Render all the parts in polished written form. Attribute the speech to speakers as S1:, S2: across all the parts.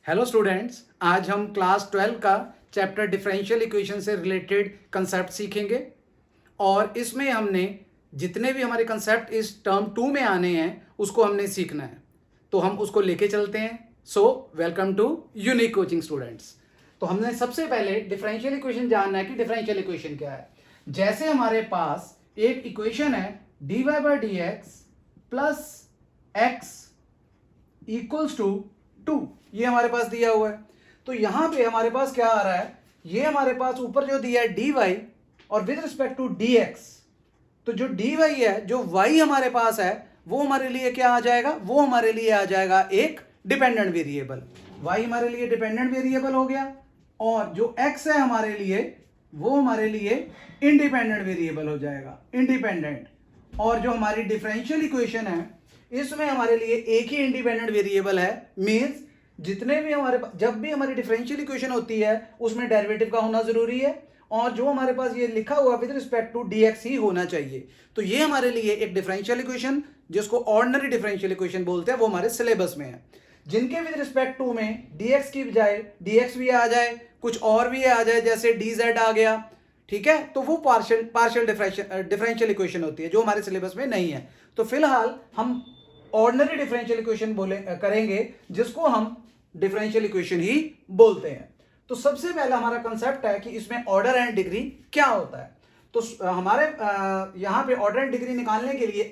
S1: Hello students, आज हम class 12 का चैप्टर डिफरेंशियल इक्वेशन से रिलेटेड कंसेप्ट सीखेंगे और इसमें हमने जितने भी हमारे कंसेप्ट इस टर्म 2 में आने हैं उसको हमने सीखना है। तो हम उसको लेके चलते हैं। So welcome to unique coaching students. तो हमने सबसे पहले डिफरेंशियल इक्वेशन जानना है कि डिफरेंशियल इक्वेशन क्या है। जैसे हमारे पास एक इक्वेशन है dy by d x plus x equals to 2, ये हमारे पास दिया हुआ है। तो यहां पे हमारे पास क्या आ रहा है, ये हमारे पास ऊपर जो दिया है dy और विद रिस्पेक्ट टू dx, तो जो dy है, जो y हमारे पास है, वो हमारे लिए क्या आ जाएगा, वो हमारे लिए आ जाएगा एक डिपेंडेंट वेरिएबल। y हमारे लिए डिपेंडेंट वेरिएबल हो गया और जो x है हमारे लिए, वो हमारे लिए इंडिपेंडेंट वेरिएबल हो जाएगा, इंडिपेंडेंट। और जो हमारी डिफरेंशियल इक्वेशन है इसमें हमारे लिए एक ही इंडिपेंडेंट वेरिएबल है। मींस जितने भी हमारे जब भी हमारी डिफरेंशियल इक्वेशन होती है उसमें डेरिवेटिव का होना जरूरी है और जो हमारे पास ये लिखा हुआ विद रिस्पेक्ट टू dx ही होना चाहिए। तो ये हमारे लिए एक डिफरेंशियल इक्वेशन जिसको ऑर्डिनरी डिफरेंशियल इक्वेशन बोलते हैं वो हमारे सिलेबस में है। जिनके विद रिस्पेक्ट टू में dx की बजाय dx भी आ जाए, कुछ और भी आ जाए, जैसे dz आ गया, ठीक है, तो वो पार्शियल डिफरेंशियल इक्वेशन होती है जो हमारे सिलेबस में नहीं है। तो फिलहाल हम ऑर्डिनरी डिफरेंशियल इक्वेशन करेंगे जिसको हम डिफरेंशियल इक्वेशन ही बोलते हैं। तो सबसे पहला हमारा कंसेप्ट है कि इसमें ऑर्डर एंड डिग्री क्या होता है। तो हमारे यहां पे ऑर्डर एंड डिग्री निकालने के लिए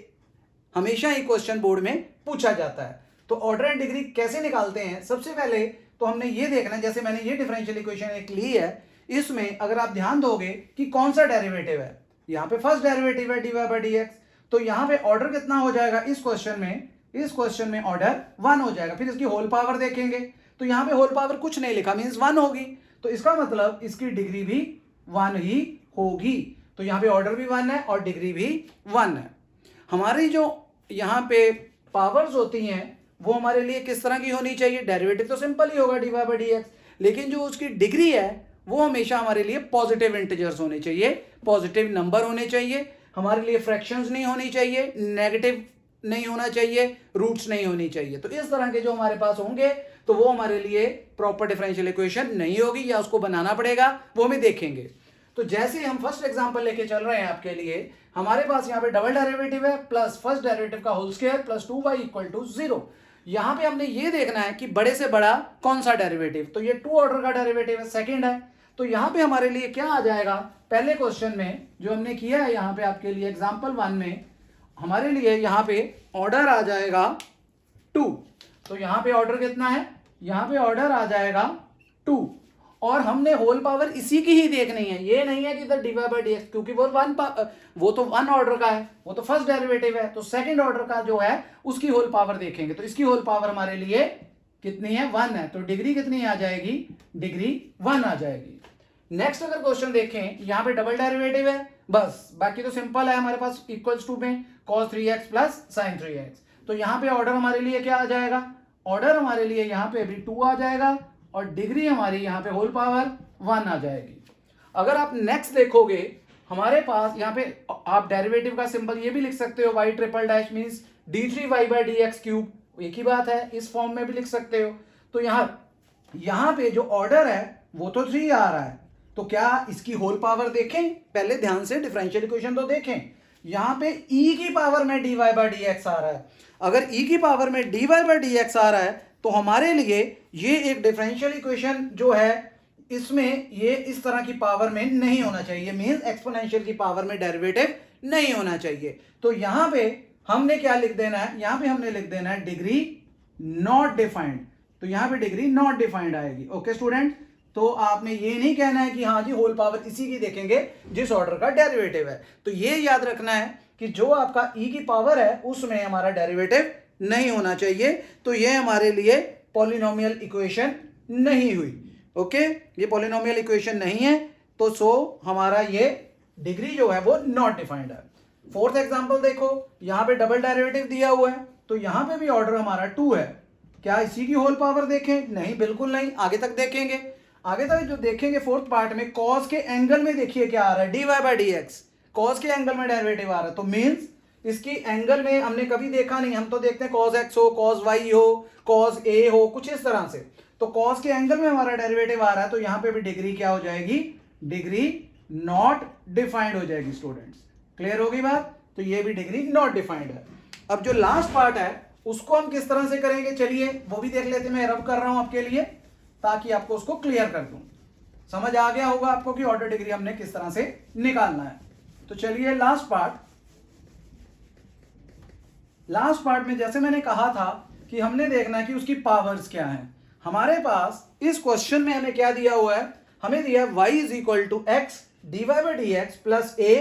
S1: हमेशा ही क्वेश्चन बोर्ड में पूछा जाता है। तो ऑर्डर एंड डिग्री कैसे निकालते हैं, सबसे पहले तो हमने ये देखना है, जैसे मैंने ये डिफरेंशियल इक्वेशन एक ली है, इसमें अगर आप ध्यान दोगे कि कौन सा डेरिवेटिव है, यहाँ पे फर्स्ट डेरिवेटिव है dy बाई डी एक्स। तो यहाँ पे ऑर्डर कितना हो जाएगा इस क्वेश्चन में ऑर्डर 1 हो जाएगा। फिर इसकी होल पावर देखेंगे तो यहाँ पे होल पावर कुछ नहीं लिखा, मींस 1 होगी, तो इसका मतलब इसकी डिग्री भी 1 ही होगी। तो यहाँ पे ऑर्डर भी 1 है और डिग्री भी 1 है। हमारी जो यहाँ पे पावर्स होती हैं वो हमारे लिए किस तरह की होनी चाहिए, डेरिवेटिव तो सिंपल ही होगा dy बाई डी एक्स, लेकिन जो उसकी डिग्री है वो हमेशा हमारे लिए पॉजिटिव इंटीजर्स होने चाहिए, पॉजिटिव नंबर होने चाहिए। हमारे लिए फ्रैक्शंस नहीं होनी चाहिए, नेगेटिव नहीं होना चाहिए, रूट्स नहीं होनी चाहिए। तो इस तरह के जो हमारे पास होंगे तो वो हमारे लिए प्रॉपर डिफरेंशियल इक्वेशन नहीं होगी, या उसको बनाना पड़ेगा, वो हम देखेंगे। तो जैसे हम फर्स्ट एग्जांपल लेके चल रहे हैं आपके लिए, हमारे पास यहाँ पे डबल डेरिवेटिव है प्लस फर्स्ट डेरिवेटिव का whole square plus 2y equal to 0। यहाँ पे हमने ये देखना है कि बड़े से बड़ा कौन सा डेरिवेटिव, तो ये 2 ऑर्डर का डेरिवेटिव है, सेकेंड है। तो यहाँ पे हमारे लिए क्या आ जाएगा, पहले क्वेश्चन में जो हमने किया है यहाँ पे आपके लिए एग्जाम्पल 1 में हमारे लिए यहाँ पे ऑर्डर आ जाएगा 2। तो यहाँ पे ऑर्डर कितना है, यहाँ पे ऑर्डर आ जाएगा 2 और हमने होल पावर इसी की ही देखनी है, ये नहीं है कि इधर dy बाई डी एक्स, क्योंकि वो तो 1 ऑर्डर का है, वो तो फर्स्ट डेरिवेटिव है। तो सेकंड ऑर्डर का जो है उसकी होल पावर देखेंगे, तो इसकी होल पावर हमारे लिए कितनी है, 1 है। तो डिग्री कितनी आ जाएगी, डिग्री 1 आ जाएगी। नेक्स्ट अगर क्वेश्चन देखें, यहाँ पे डबल डेरिवेटिव है बस, बाकी तो सिंपल है हमारे पास, इक्वल्स टू में cos 3x plus sin 3x। तो यहाँ पे ऑर्डर हमारे लिए क्या आ जाएगा, ऑर्डर हमारे लिए यहाँ पे भी 2 आ जाएगा और डिग्री हमारी यहाँ पे होल पावर 1 आ जाएगी। अगर आप नेक्स्ट देखोगे हमारे पास यहाँ पे आप डेरिवेटिव का सिंबल ये भी लिख सकते हो, y triple dash means d3y by d x cube, एक ही बात है, इस फॉर्म में भी लिख सकते हो। तो यहाँ पे जो ऑर्डर है वो तो 3 आ रहा है, तो क्या इसकी होल पावर देखें, पहले ध्यान से डिफरेंशियल इक्वेशन तो देखें। यहां पे e की पावर में dy बाई डी एक्स आ रहा है, अगर e की पावर में dy बाई डी एक्स आ रहा है तो हमारे लिए ये एक डिफरेंशियल इक्वेशन जो है इसमें ये इस तरह की पावर में नहीं होना चाहिए, मींस एक्सपोनेंशियल की पावर में डेरिवेटिव नहीं होना चाहिए। तो यहां पे हमने क्या लिख देना है, यहां पे हमने लिख देना है डिग्री नॉट डिफाइंड। तो यहां पे डिग्री नॉट डिफाइंड आएगी। ओके स्टूडेंट, तो आपने ये नहीं कहना है कि हाँ जी होल पावर इसी की देखेंगे जिस ऑर्डर का डेरिवेटिव है। तो ये याद रखना है कि जो आपका e की पावर है उसमें हमारा डेरिवेटिव नहीं होना चाहिए। तो ये हमारे लिए पॉलिनोमियल इक्वेशन नहीं हुई। ओके, ये पॉलिनोमियल इक्वेशन नहीं है, तो सो हमारा ये डिग्री जो है वो नॉट डिफाइंड है। फोर्थ एग्जाम्पल देखो, यहाँ पे डबल डेरिवेटिव दिया हुआ है, तो यहाँ पे भी ऑर्डर हमारा 2 है। क्या इसी की होल पावर देखें, नहीं, बिल्कुल नहीं, आगे तक देखेंगे। आगे तक जो देखेंगे फोर्थ पार्ट में, कॉस के एंगल में देखिए क्या आ रहा है, dy by d x, cos के एंगल में डेरिवेटिव आ रहा है, तो मींस इसकी एंगल में हमने कभी देखा नहीं, हम तो देखते हैं cos x हो, cos y हो, cos a हो, कुछ इस तरह से। तो कॉस के एंगल में हमारा डेरिवेटिव आ रहा है, तो यहां पे भी डिग्री क्या हो जाएगी, डिग्री नॉट डिफाइंड हो जाएगी स्टूडेंट्स। क्लियर होगी बात? तो ये भी डिग्री नॉट डिफाइंड है। अब जो लास्ट पार्ट है उसको हम किस तरह से करेंगे, चलिए वो भी देख लेते हैं। मैं रब कर रहा हूं आपके लिए ताकि आपको उसको क्लियर कर दूं। समझ आ गया होगा आपको कि ऑर्डर डिग्री हमने किस तरह से निकालना है। तो चलिए लास्ट पार्ट में जैसे मैंने कहा था कि हमने देखना है कि उसकी पावर्स क्या है। हमारे पास इस क्वेश्चन में हमें क्या दिया हुआ है, हमें दिया है y is equal to x d y by d x plus a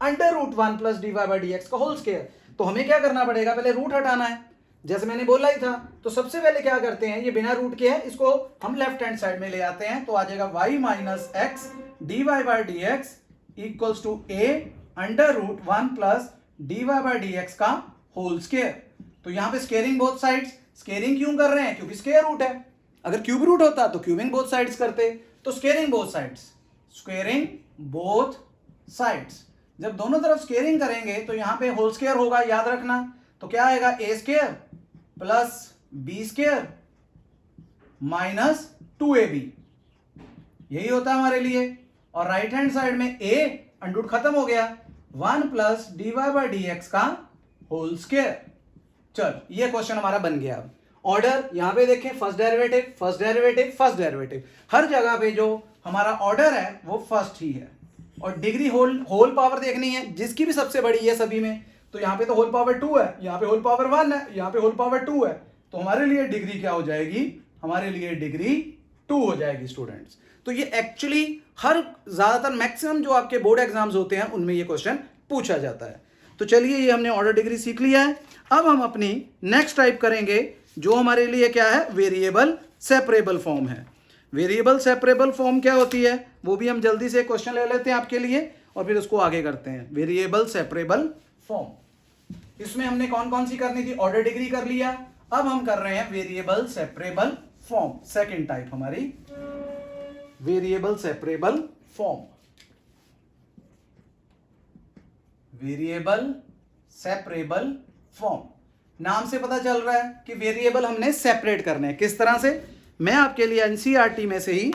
S1: under root one plus d y by d x का होल स्क्वायर। तो हमें क्या करना पड़ेगा, पहले रूट हटाना है, जैसे मैंने बोला ही था। तो सबसे पहले क्या करते हैं, ये बिना रूट के है, इसको हम लेफ्ट हैंड साइड में ले आते हैं। तो आ जाएगा y minus x d y by d x equals to a under root one plus d y by d x का होल स्क्वायर। तो यहां पे स्क्वेयरिंग बोथ साइड्स, स्क्वेयरिंग क्यों कर रहे हैं, क्योंकि स्क्वायर रूट है। अगर क्यूब रूट होता तो क्यूबिंग बोथ साइड्स करते। तो squaring both sides, squaring both sides. जब दोनों तरफ स्क्वेयरिंग करेंगे तो यहां पे होल स्क्वायर होगा, याद रखना। तो क्या आएगा, a square plus b square minus 2ab, यही होता है हमारे लिए। और राइट हैंड साइड में ए अंडूट खत्म हो गया, 1 plus d y by d x का होल स्क्वायर। चल ये क्वेश्चन हमारा बन गया। ऑर्डर यहां पे देखें, first derivative first derivative first derivative, हर जगह पे जो हमारा ऑर्डर है वो फर्स्ट ही है। और डिग्री होल पावर देखनी है, जिसकी भी सबसे बड़ी है सभी में। तो यहां पे तो होल पावर 2 है, यहां पे होल पावर 1 है, यहां पे होल पावर 2 है। तो हमारे लिए डिग्री क्या हो जाएगी, हमारे लिए डिग्री 2 हो जाएगी स्टूडेंट्स। तो ये एक्चुअली हर ज्यादातर मैक्सिमम जो आपके बोर्ड एग्जाम्स होते हैं उनमें ये क्वेश्चन पूछा जाता है। तो चलिए ये हमने ऑर्डर डिग्री सीख लिया है। अब हम अपनी नेक्स्ट टाइप करेंगे जो हमारे लिए क्या है, वेरिएबल सेपरेबल फॉर्म है। वेरिएबल सेपरेबल फॉर्म क्या होती है वो भी हम जल्दी से क्वेश्चन ले लेते हैं आपके लिए और फिर उसको आगे करते हैं। वेरिएबल सेपरेबल फॉर्म, इसमें हमने कौन कौन सी करनी थी, ऑर्डर डिग्री कर लिया। अब हम कर रहे हैं variable separable form, second type हमारी variable separable form. Variable separable form, नाम से पता चल रहा है कि वेरिएबल हमने सेपरेट करने हैं। किस तरह से, मैं आपके लिए एनसीईआरटी में से ही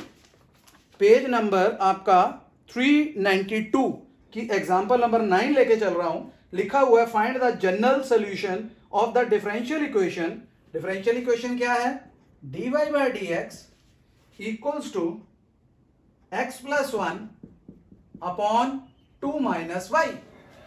S1: पेज नंबर आपका 392 की एग्जांपल नंबर 9 लेके चल रहा हूं। लिखा हुआ है find the general solution of the differential equation. Differential equation क्या है, d y by d x equals to x plus 1 upon 2 minus y.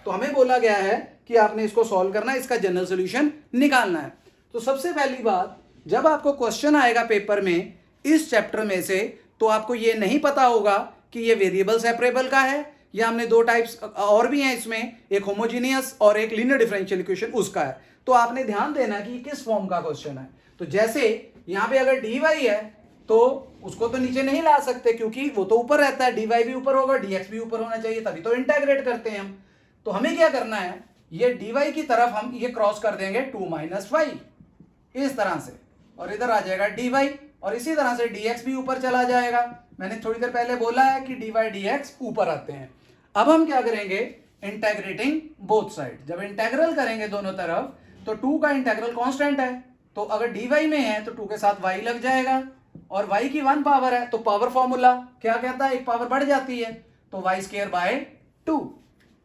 S1: तो हमें बोला गया है कि आपने इसको सॉल्व करना है, इसका जनरल सॉल्यूशन निकालना है। तो सबसे पहली बात, जब आपको क्वेश्चन आएगा पेपर में इस चैप्टर में से, तो आपको ये नहीं पता होगा कि ये वेरिएबल सेपरेबल का है या हमने दो टाइप्स और भी हैं इसमें, एक होमोजीनियस और एक लीनियर डिफरेंशियल इक्वेशन उसका है। तो आपने ध्यान देना कि किस फॉर्म का क्वेश्चन है। तो जैसे यहां पे अगर dy है तो उसको तो नीचे नहीं ला सकते क्योंकि वो तो ऊपर रहता है, dy भी ऊपर होगा, dx भी ऊपर होना चाहिए, तभी तो इंटेग्रेट करते हैं हम। तो हमें क्या करना है, ये dy की तरफ हम ये क्रॉस कर देंगे 2 माइनस वाई इस तरह से, और इधर आ जाएगा dy, और इसी तरह से dx भी ऊपर चला जाएगा। मैंने थोड़ी देर पहले बोला है कि dy dx ऊपर आते हैं। अब हम क्या करेंगे, इंटेग्रेटिंग बोथ साइड। जब इंटेग्रल करेंगे दोनों तरफ तो 2 का इंटेग्रल कांस्टेंट है, तो अगर dy में है तो 2 के साथ y लग जाएगा, और y की 1 पावर है तो पावर फॉर्मूला क्या कहता है, एक पावर बढ़ जाती है, तो y square by 2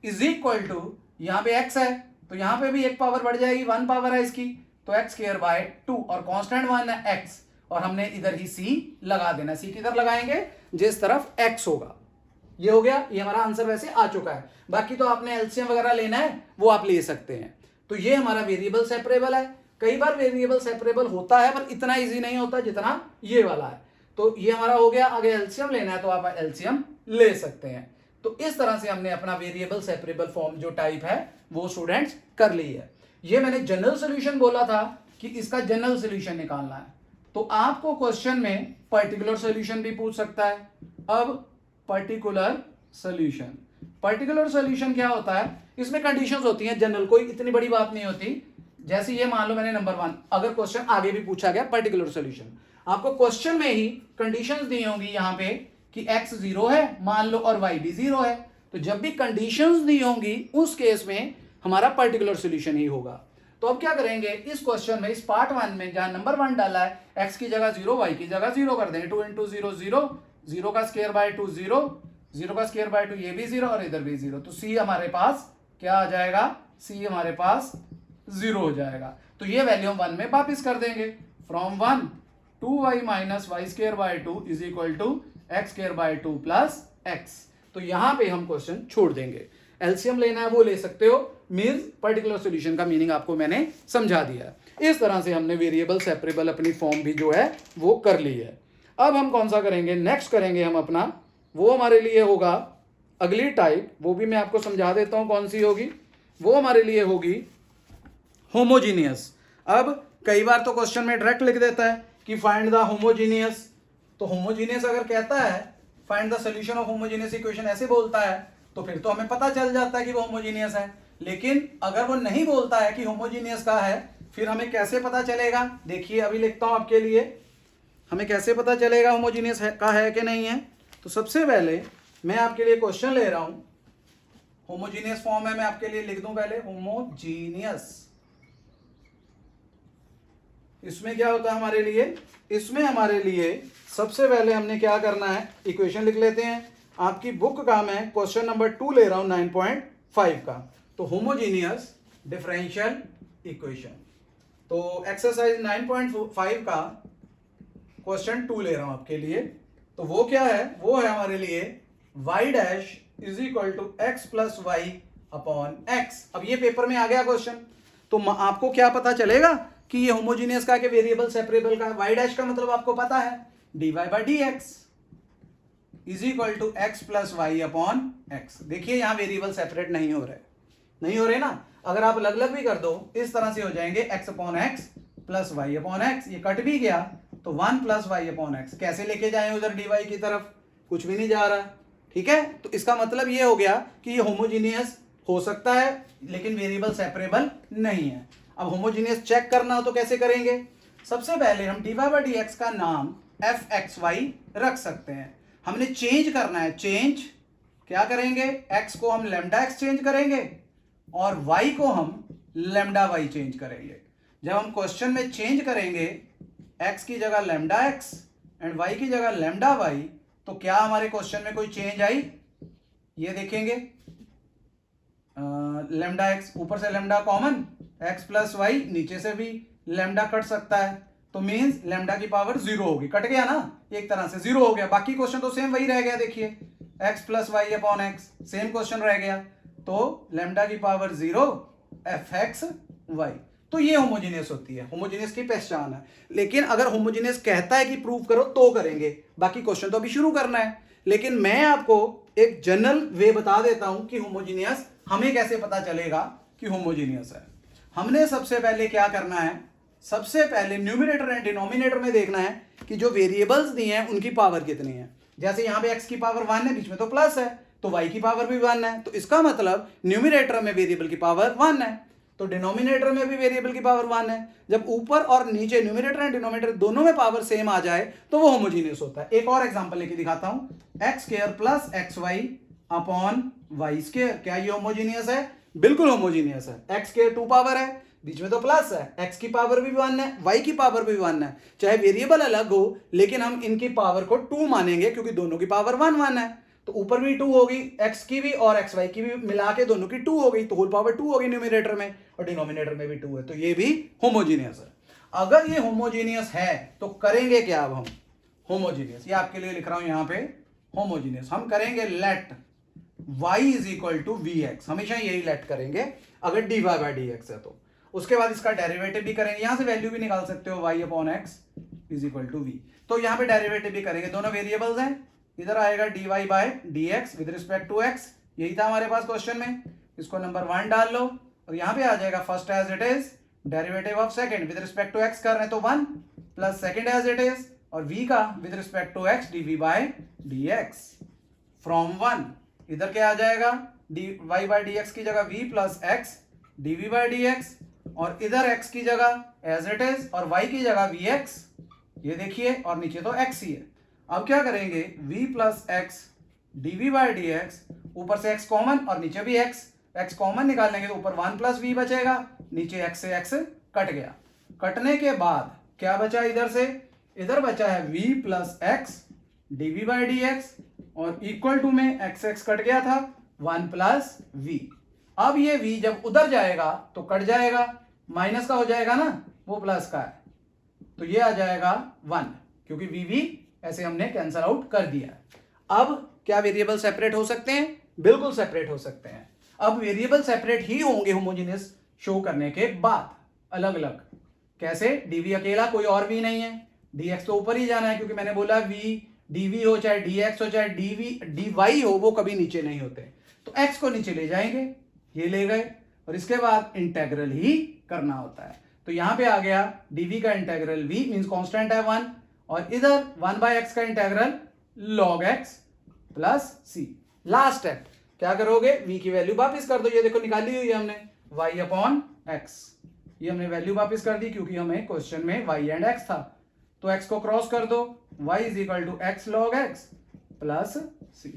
S1: is equal to, यहां पे x है तो यहां पे भी एक पावर बढ़ जाएगी, 1 पावर है इसकी, तो x स्क्वायर बाय 2, और कांस्टेंट 1 है x, और हमने इधर ही c लगा देना। c किधर लगाएंगे, जिस तरफ x होगा। ये हो गया, ये हमारा आंसर वैसे आ चुका है। बाकी तो आपने एलसीएम वगैरह लेना है वो आप ले सकते हैं। तो ये हमारा वेरिएबल सेपरेबल है। कई बार वेरिएबल सेपरेबल होता है पर इतना इजी नहीं होता जितना ये वाला है। तो ये हमारा हो गया। आगे एलसीएम लेना है तो आप एलसीएम ले सकते हैं। तो इस तरह से हमने अपना वेरिएबल सेपरेबल फॉर्म जो टाइप है वो स्टूडेंट्स कर ली है। ये मैंने जनरल सोल्यूशन बोला था कि इसका जनरल सोल्यूशन निकालना है, तो आपको क्वेश्चन में पर्टिकुलर सोल्यूशन भी पूछ सकता है। अब पर्टिकुलर सोल्यूशन, पर्टिकुलर सोल्यूशन क्या होता है, इसमें कंडीशंस होती हैं जनरल, कोई इतनी बड़ी बात नहीं होती। जैसे ये मान लो मैंने नंबर 1, अगर क्वेश्चन आगे भी पूछा गया पर्टिकुलर सोल्यूशन, आपको क्वेश्चन में ही कंडीशंस दी होंगी यहां पे कि x 0 है मान लो और y भी 0 है, तो जब भी कंडीशंस दी होंगी उस केस में हमारा पर्टिकुलर सोल्यूशन ही होगा। तो अब क्या करेंगे, इस क्वेश्चन में, इस पार्ट 1 में जहां नंबर 1 डाला है, x की जगह 0, y की जगह 0 कर देंगे। 2 इंटू 0 0, 0 का स्क्वायर बाय 2 0, 0 का स्क्वायर बाय 2, ये भी 0 और इधर भी 0। तो c हमारे पास क्या आ जाएगा, c हमारे पास 0 हो जाएगा। तो ये वैल्यू हम 1 में वापिस कर देंगे। From 1 2y minus y square by 2 is equal to x square by 2 plus x. तो यहां पे हम क्वेश्चन छोड़ देंगे। एलसीएम लेना है वो ले सकते हो, मींस पर्टिकुलर सॉल्यूशन का मीनिंग आपको मैंने समझा दिया है। इस तरह से हमने वेरिएबल सेपरेबल अपनी फॉर्म भी जो है वो कर ली है। अब हम कौन सा करेंगे, नेक्स्ट करेंगे हम अपना, वो हमारे लिए होगा अगली टाइप, वो भी मैं आपको समझा देता हूं कौन सी होगी। वो हमारे लिए होगी होमोजीनियस। अब कई बार तो क्वेश्चन में डायरेक्ट लिख देता है कि फाइंड द होमोजीनियस। तो होमोजीनियस अगर कहता है find the solution of homogeneous equation ऐसे बोलता है तो फिर तो हमें पता चल जाता है कि वो होमोजीनियस है। लेकिन अगर वो नहीं बोलता है कि होमोजीनियस का है, फिर हमें कैसे पता चलेगा। देखिए अभी लिखता हूं आपके लिए, हमें कैसे पता चलेगा होमोजीनियस का है कि नहीं है। तो सबसे पहले मैं आपके लिए क्वेश्चन ले रहा हूं, होमोजीनियस फॉर्म है, मैं आपके लिए लिख दूं पहले होमोजीनियस। इसमें क्या होता है हमारे लिए, इसमें हमारे लिए सबसे पहले हमने क्या करना है, इक्वेशन लिख लेते हैं। आपकी बुक का मैं क्वेश्चन नंबर 2 ले रहा हूं 9.5 का। तो होमोजीनियस डिफरेंशियल इक्वेशन, तो एक्सरसाइज 9.5 का क्वेश्चन 2 ले रहा हूं आपके लिए। तो वो क्या है, वो है हमारे लिए y dash is equal to x plus y upon x. अब ये पेपर में आ गया क्वेश्चन, तो आपको क्या पता चलेगा कि ये होमोजीनियस का, कि वेरिएबल सेपरेबल का। y डैश का मतलब आपको पता है dy by d x is equal to x plus y upon x. देखिए यहां वेरिएबल सेपरेट नहीं हो रहे ना। अगर आप अलग अलग भी कर दो इस तरह से हो जाएंगे x upon x plus y upon x, ये कट भी गया तो 1 प्लस वाई अपॉन एक्स। कैसे लेके जाएं उधर dy की तरफ, कुछ भी नहीं जा रहा, ठीक है। तो इसका मतलब ये हो गया कि ये होमोजीनियस हो सकता है लेकिन वेरिएबल सेपरेबल नहीं है। अब होमोजीनियस चेक करना हो तो कैसे करेंगे, सबसे पहले हम dy बाई डी एक्स का नाम fxy रख सकते हैं। हमने चेंज करना है, चेंज क्या करेंगे, x को हम लैम्डा x चेंज करेंगे और y को हम लैम्डा y चेंज करेंगे। जब हम क्वेश्चन में चेंज करेंगे x की जगह लैम्डा x एंड y की जगह लैम्डा y, तो क्या हमारे क्वेश्चन में कोई चेंज आई, ये देखेंगे। लैम्डा x, ऊपर से lambda common, x plus y, नीचे से भी लैम्डा कट सकता है, तो मींस लैम्डा की पावर 0 होगी। कट गया ना, एक तरह से 0 हो गया। बाकी क्वेश्चन तो सेम वही रह गया, देखिए x plus y upon x same question रह गया। तो लैम्डा की पावर 0 fxy। तो ये होमोजीनियस होती है, होमोजीनियस की पहचान है। लेकिन अगर होमोजीनियस कहता है कि प्रूव करो तो करेंगे, बाकी क्वेश्चन तो अभी शुरू करना है। लेकिन मैं आपको एक जनरल वे बता देता हूं कि होमोजीनियस हमें कैसे पता चलेगा कि होमोजीनियस है। हमने सबसे पहले क्या करना है, सबसे पहले न्यूमरेटर एंड डिनोमिनेटर में देखना है कि जो वेरिएबल्स दिए हैं उनकी पावर कितनी है। जैसे यहां पे x की पावर 1 है, बीच में तो प्लस है, तो y की पावर भी 1 है। तो इसका मतलब न्यूमरेटर में वेरिएबल की पावर 1 है, तो डिनोमिनेटर में भी वेरिएबल की पावर 1 है। जब ऊपर और नीचे न्यूमरेटर एंड डिनोमिनेटर दोनों में पावर सेम आ जाए तो वो होमोजीनियस होता है। एक और एग्जांपल लेके दिखाता हूं, x square plus x y upon y square. क्या ये होमोजीनियस है? बिल्कुल होमोजीनियस है। एक्स स्क्वायर 2 पावर है, बीच में तो प्लस है, एक्स की पावर भी 1 है, वाई की पावर भी 1 है। चाहे वेरिएबल अलग हो लेकिन हम इनकी पावर को 2 मानेंगे क्योंकि दोनों की पावर 1 है। तो ऊपर भी 2 होगी, एक्स की भी और एक्स वाई की भी मिला के दोनों की 2 हो गई, तो होल पावर 2 होगी न्यूमरेटर में, और डिनोमिनेटर में भी 2 है, तो ये भी होमोजीनियस है। अगर ये होमोजीनियस है तो करेंगे क्या अब हम, होमोजीनियस, ये आपके लिए लिख रहा हूं यहां पे होमोजीनियस। हम करेंगे let y is equal to v x, हमेशा यही लेट करेंगे अगर d y by d x है तो। उसके बाद इसका डेरिवेटिव भी करेंगे, यहां से वैल्यू भी निकाल सकते हो, y upon x is equal to v. तो यहां पे डेरिवेटिव भी करेंगे, दोनों वेरिएबल्स हैं, इधर आएगा dy by dx with respect to x, यही था हमारे पास क्वेश्चन में। इसको नंबर 1 डाल लो और यहां पे आ जाएगा first as it is, derivative of second with respect to x कर रहे हैं तो 1 plus second as it is, और v का with respect to x dv by dx from 1। इधर क्या आ जाएगा, dy बाय dx की जगह v plus x dv by dx, और इधर x की जगह एज इट इज और y की जगह vx, ये देखिए, और नीचे तो x ही है। अब क्या करेंगे, v plus x dv by dx, ऊपर से x कॉमन और नीचे भी x, x कॉमन निकाल लेंगे तो ऊपर 1 प्लस वी बचेगा, नीचे x से x कट गया। कटने के बाद क्या बचा इधर से, इधर बचा है v plus x dv by d x, और इक्वल टू में x x कट गया था 1 प्लस वी। अब ये v जब उधर जाएगा तो कट जाएगा, माइनस का हो जाएगा ना, वो प्लस का है, तो ये आ जाएगा 1, क्योंकि v ऐसे हमने कैंसल आउट कर दिया। अब क्या वेरिएबल सेपरेट हो सकते हैं? बिल्कुल सेपरेट हो सकते हैं। अब वेरिएबल सेपरेट ही होंगे होमोजेनियस शो करने के बाद, अलग अलग। कैसे? dv अकेला, कोई और v नहीं है, dx तो ऊपर ही जाना है, क्योंकि मैंने बोला v dv हो चाहे dx हो चाहे dy हो, वो कभी नीचे नहीं होते। तो x को नीचे ले जाएंगे, ये ले गए, और इसके बाद इंटेग्रल ही करना होता है। तो यहां पे आ गया dv का इंटेग्रल v मींस कांस्टेंट है 1, और इधर 1/x का integral log x plus c। Last step क्या करोगे, v की वैल्यू वापस कर दो, ये देखो निकाली हुई है हमने y अपॉन x, ये हमने वैल्यू वापस कर दी क्योंकि हमें क्वेश्चन में y एंड x था। तो x को क्रॉस कर दो, y is equal to x log x plus c।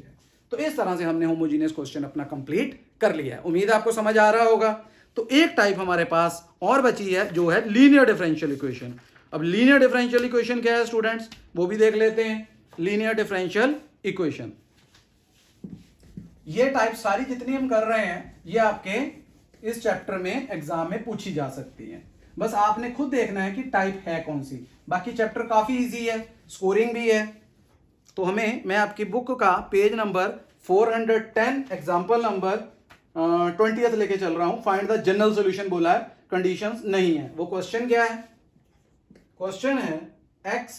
S1: तो इस तरह से हमने होमोजीनियस क्वेश्चन अपना कंप्लीट कर लिया है। उम्मीद है आपको समझ आ रहा होगा। तो एक टाइप हमारे पास और बची है जो है लीनियर डिफरेंशियल इक्वेशन। अब लीनियर डिफरेंशियल इक्वेशन क्या है स्टूडेंट्स, वो भी देख लेते हैं। लीनियर डिफरेंशियल इक्वेशन, ये टाइप सारी जितनी हम कर रहे हैं ये आपके इस चैप्टर में एग्जाम में पूछी जा सकती है। बस आपने खुद देखना है कि टाइप है कौन सी। बाकी चैप्टर काफी इजी है, स्कोरिंग भी है। तो मैं आपकी बुक का page number 410 example number 20th लेके चल रहा हूं। फाइंड द जनरल सॉल्यूशन बोला है, कंडीशंस नहीं है। वो क्वेश्चन क्या है? क्वेश्चन है x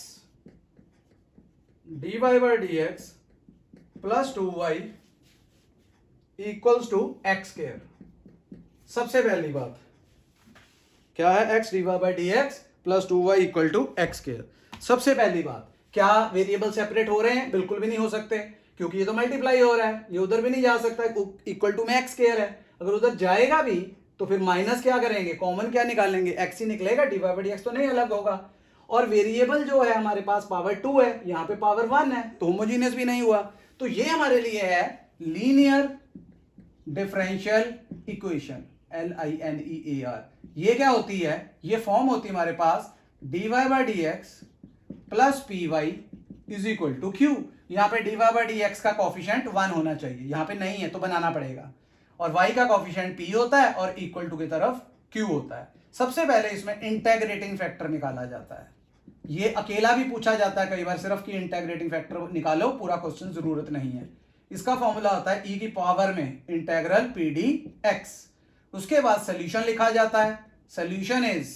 S1: dy by d x plus 2y equals to x square. सबसे पहली बात क्या है, x dy by d x plus 2y equal to x square. सबसे पहली बात, क्या वेरिएबल सेपरेट हो रहे हैं? बिल्कुल भी नहीं हो सकते, क्योंकि ये तो मल्टीप्लाई हो रहा है, ये उधर भी नहीं जा सकता, इक्वल टू में एक्स स्क्वायर है। अगर उधर जाएगा भी तो फिर माइनस क्या करेंगे, कॉमन क्या निकालेंगे, एक्स ही निकलेगा, d y by d x तो नहीं अलग होगा। और वेरिएबल जो है हमारे पास पावर 2 है, यहाँ पे पावर 1 है, तो होमोजीनियस भी नहीं हुआ। तो ये हमारे लिए है लीनियर डिफरेंशियल इक्वेशन, LINEAR। ये क्या होती है? ये फॉर्म होती है हमारे पास dy by d x plus p y is equal to q. यहाँ पे dy बाई डी एक्स का कॉफिशिएंट 1 होना चाहिए, यहाँ पे नहीं है तो बनाना पड़ेगा, और y का कॉफिशिएंट p होता है और इक्वल टू की तरफ q होता है। सबसे पहले इसमें इंटेग्रेटिंग फैक्टर निकाला जाता है। ये अकेला भी पूछा जाता है कई बार, सिर्फ कि इंटेग्रेटिंग फैक्टर निकालो, पूरा क्वेश्चन जरूरत नहीं है। इसका फॉर्मूला होता है e की पावर में इंटेग्रल पी डी एक्स। उसके बाद सोल्यूशन लिखा जाता है, solution is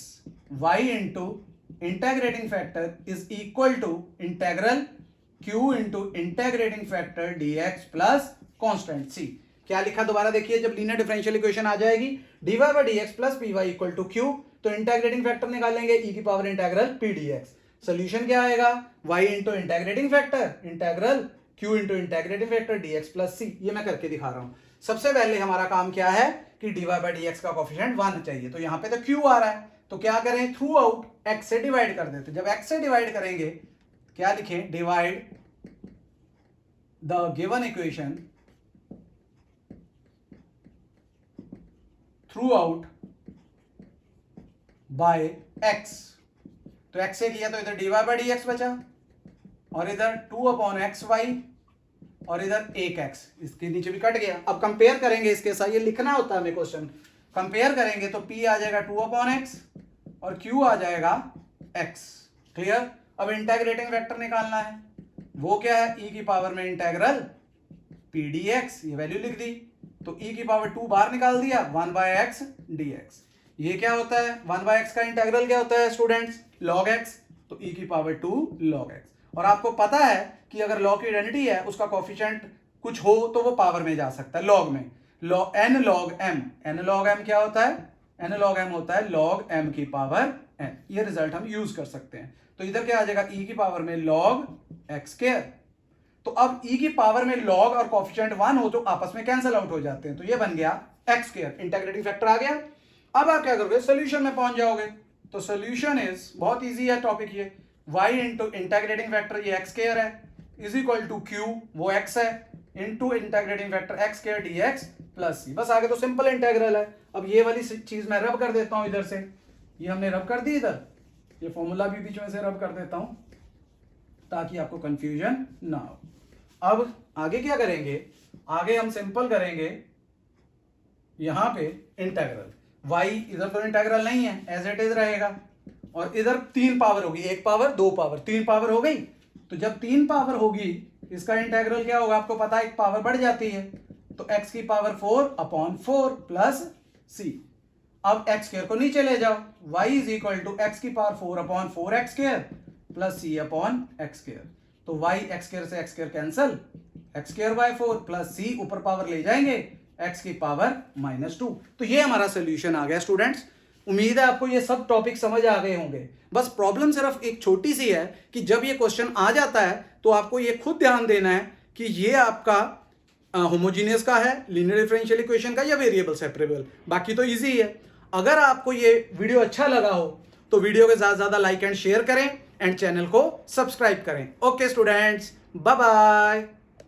S1: y into integrating factor is equal to integral q into integrating factor dx plus constant c। क्या लिखा दोबारा देखिए, जब लीनियर डिफरेंशियल इक्वेशन आ जाएगी dy by d x plus p y equal to q, तो integrating factor निकालेंगे e की power integral p d x. Solution क्या आएगा, y into integrating factor integral q into integrating factor dx plus c। ये मैं करके दिखा रहा हूं। सबसे पहले हमारा काम क्या है कि dy बाई डी एक्स का कॉफिशिएंट 1 चाहिए, तो यहां पे तो q आ रहा है, तो क्या करें, थ्रू आउट x से डिवाइड कर देते। जब x से डिवाइड करेंगे क्या लिखें, divide the given equation through out by x। तो x से किया तो इधर dy बाई डी एक्स बचा, और इधर 2 अपॉन एक्स वाई, और इधर 1x, इसके नीचे भी कट गया। अब कंपेयर करेंगे इसके साथ, ये लिखना होता है हमें क्वेश्चन, कंपेयर करेंगे तो p आ जाएगा 2 अपॉन एक्स और q आ जाएगा x। क्लियर? अब इंटेग्रेटिंग फैक्टर निकालना है, वो क्या है, e की पावर में इंटेग्रल p dx, ये वैल्यू लिख दी, तो e की पावर 2 बाहर निकाल दिया, 1 बाय एक्स dx। ये क्या होता है, 1 बाय एक्स का इंटेग्रल क्या होता है स्टूडेंट्स, log x, तो e की पावर 2 log x। और आपको पता है कि अगर log की आइडेंटिटी है, उसका कोफिशिएंट कुछ हो तो वो पावर में जा सकता है, log में। n log m, n log m क्या होता है, n log m होता है log m की पावर n। ये रिजल्ट हम यूज कर सकते हैं। तो इधर क्या आ जाएगा, e की पावर में log x स्क्वायर। तो अब e की पावर में log और कोफिशिएंट 1 हो तो आपस में कैंसिल आउट हो जाते हैं, तो ये बन गया x स्क्वायर, इंटीग्रेटिंग फैक्टर आ गया। अब आप क्या करोगे, सोल्यूशन में पहुंच जाओगे। तो सोल्यूशन इज, बहुत इजी है टॉपिक ये, y इंटू इंटीग्रेटिंग फैक्टर ये x स्क्वायर है इज इक्वल टू q, वो x है, into integrating factor x square dx plus c. बस आगे तो सिंपल इंटेग्रल है। अब ये वाली चीज मैं रब कर देता हूं इधर से, ये हमने रब कर दी इधर, ये फॉर्मूला भी बीच में से रब कर देता हूं ताकि आपको कंफ्यूजन ना हो। अब आगे क्या करेंगे, आगे हम सिंपल करेंगे यहां पे इंटेग्रल y, इधर तो इंटेग्रल नहीं है, एज इट इज रहेगा, और इधर 3 पावर होगी, 1 पावर 2 पावर 3 पावर हो गई। तो जब 3 पावर होगी इसका इंटेग्रल क्या होगा, आपको पता है 1 पावर बढ़ जाती है, तो x की पावर 4/4 प्लस c। अब x स्क्वायर को नीचे ले जाओ, y is equal to x की power 4/4 x square plus c/x square. तो y x स्क्वायर से x square cancel, x square by 4 plus c, ऊपर पावर ले जाएंगे x की पावर -2। तो ये हमारा सोल्यूशन आ गया स्टूडेंट्स। उम्मीद है आपको ये सब टॉपिक समझ आ गए होंगे। बस प्रॉब्लम सिर्फ एक छोटी सी है कि जब ये क्वेश्चन आ जाता है तो आपको ये खुद ध्यान देना है कि ये आपका होमोजीनियस का है, लीनियर डिफरेंशियल इक्वेशन का, या वेरिएबल सेपरेबल। बाकी तो इजी है। अगर आपको ये वीडियो अच्छा लगा हो तो वीडियो के ज़्यादा से ज़्यादा लाइक एंड शेयर करें एंड चैनल को सब्सक्राइब करें। Okay students, bye bye.